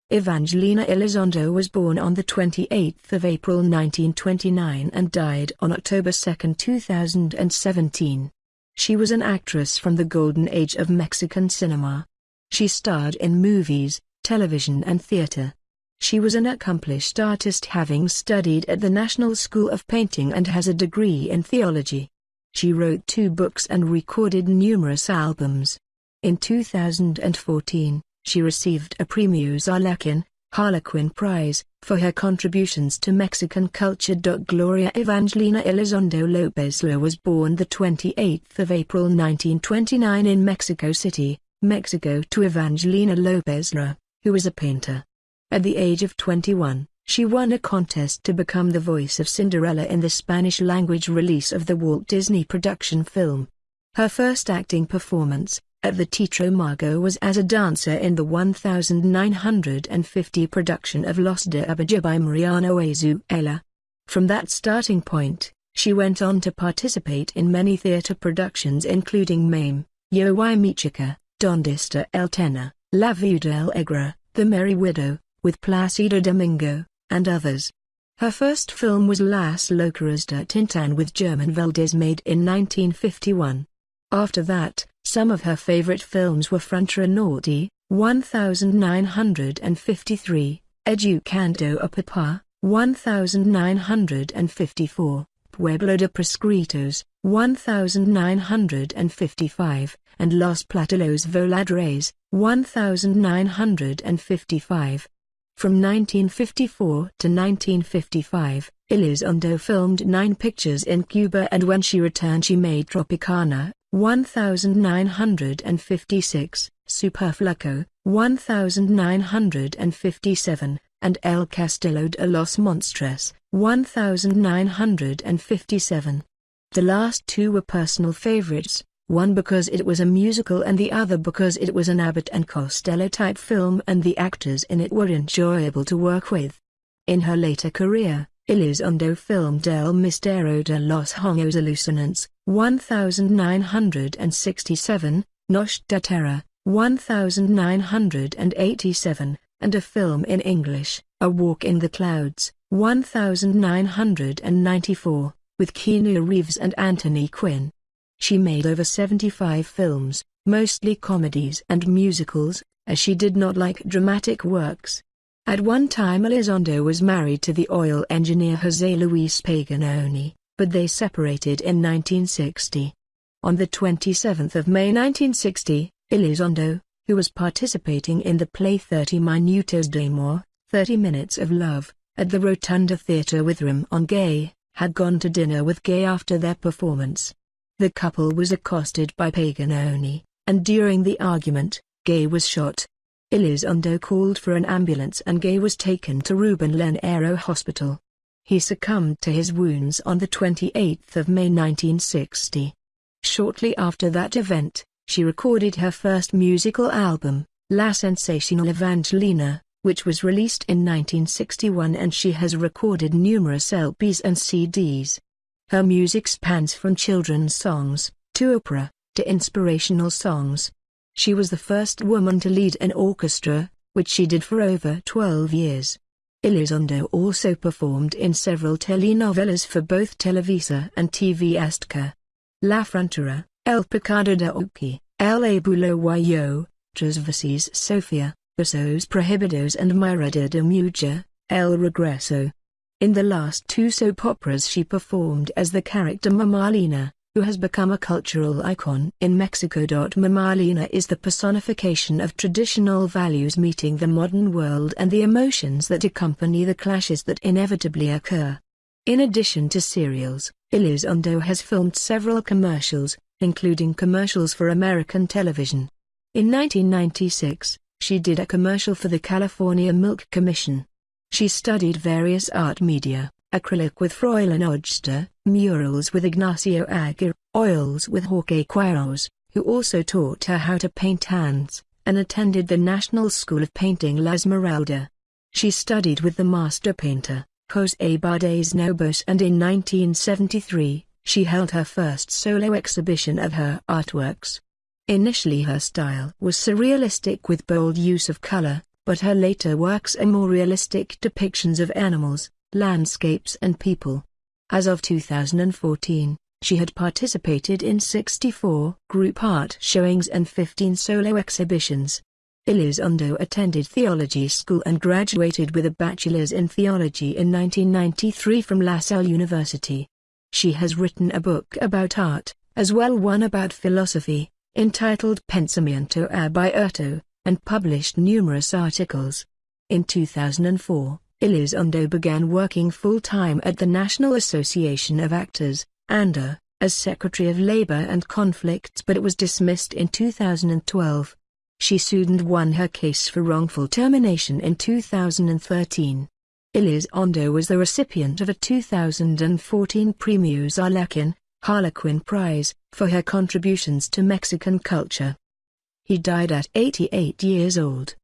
Evangelina Elizondo was born on the 28th of April 1929 and died on October 2, 2017. She was an actress from the golden age of Mexican cinema. She starred in movies, television and theater. She was an accomplished artist, having studied at the National School of Painting and has a degree in theology. She wrote 2 books and recorded numerous albums. In 2014, she received a Premios Arlequín, Harlequin Prize, for her contributions to Mexican culture. Gloria Evangelina Elizondo Lopez-La was born the 28th of April 1929 in Mexico City, Mexico, to Evangelina Lopez-La, who was a painter. At the age of 21, she won a contest to become the voice of Cinderella in the Spanish-language release of the Walt Disney production film. Her first acting performance, at the Teatro Mago, was as a dancer in the 1950 production of Los de Abajo by Mariano Azuela. From that starting point, she went on to participate in many theater productions including Mame, Yo y mi chica, Donde está el Tena, La Viuda Alegre, The Merry Widow, with Placido Domingo, and others. Her first film was Las Locuras de Tintán with German Valdés, made in 1951. After that, some of her favorite films were Frontera Norte, 1953, Educando a Papá, 1954, Pueblo de Prescritos, 1955, and Los Platilos Voladores, 1955. From 1954 to 1955, Elizondo filmed 9 pictures in Cuba, and when she returned she made Tropicana, 1956, Superfluco, 1957, and El Castillo de los Monstruos, 1957. The last 2 were personal favorites, one because it was a musical and the other because it was an Abbott and Costello-type film and the actors in it were enjoyable to work with. In her later career, Elizondo filmed El Misterio de los Hongos Alucinantes, 1967, Noche de Terror, 1987, and a film in English, A Walk in the Clouds, 1994, with Keanu Reeves and Anthony Quinn. She made over 75 films, mostly comedies and musicals, as she did not like dramatic works. At one time Elizondo was married to the oil engineer José Luis Paganoni, but they separated in 1960. On the 27th of May 1960, Elizondo, who was participating in the play 30 Minutos de Amor, 30 Minutes of Love, at the Rotunda Theatre with Ramon Gay, had gone to dinner with Gay after their performance. The couple was accosted by Paganoni, and during the argument, Gay was shot. Elizondo called for an ambulance and Gay was taken to Ruben Llanero Hospital. He succumbed to his wounds on the 28th of May 1960. Shortly after that event, she recorded her first musical album, La Sensacional Evangelina, which was released in 1961, and she has recorded numerous LPs and CDs. Her music spans from children's songs, to opera, to inspirational songs. She was the first woman to lead an orchestra, which she did for over 12 years. Elizondo also performed in several telenovelas for both Televisa and TV Azteca. La Frontera, El Pecado de Oki, El Abuelo Yo, Tres Veces Sofía, Besos Prohibidos and Mirada de Mujer, El Regreso. In the last 2 soap operas she performed as the character Mamalina, who has become a cultural icon in Mexico. Mamalina is the personification of traditional values meeting the modern world and the emotions that accompany the clashes that inevitably occur. In addition to serials, Elizondo has filmed several commercials, including commercials for American television. In 1996, she did a commercial for the California Milk Commission. She studied various art media, acrylic with Fräulein Ogster, murals with Ignacio Aguirre, oils with Jorge Quiroz, who also taught her how to paint hands, and attended the National School of Painting La Esmeralda. She studied with the master painter, José Bardés Nobos, and in 1973, she held her first solo exhibition of her artworks. Initially her style was surrealistic with bold use of color, but her later works are more realistic depictions of animals, landscapes and people. As of 2014, she had participated in 64 group art showings and 15 solo exhibitions. Elizondo attended theology school and graduated with a bachelor's in theology in 1993 from La Salle University. She has written a book about art, as well one about philosophy, entitled Pensamiento Abierto, and published numerous articles. In 2004, Elizondo began working full-time at the National Association of Actors, ANDA, as Secretary of Labor and Conflicts, but it was dismissed in 2012. She sued and won her case for wrongful termination in 2013. Elizondo was the recipient of a 2014 Premios Arlequín, Harlequin Prize, for her contributions to Mexican culture. He died at 88 years old.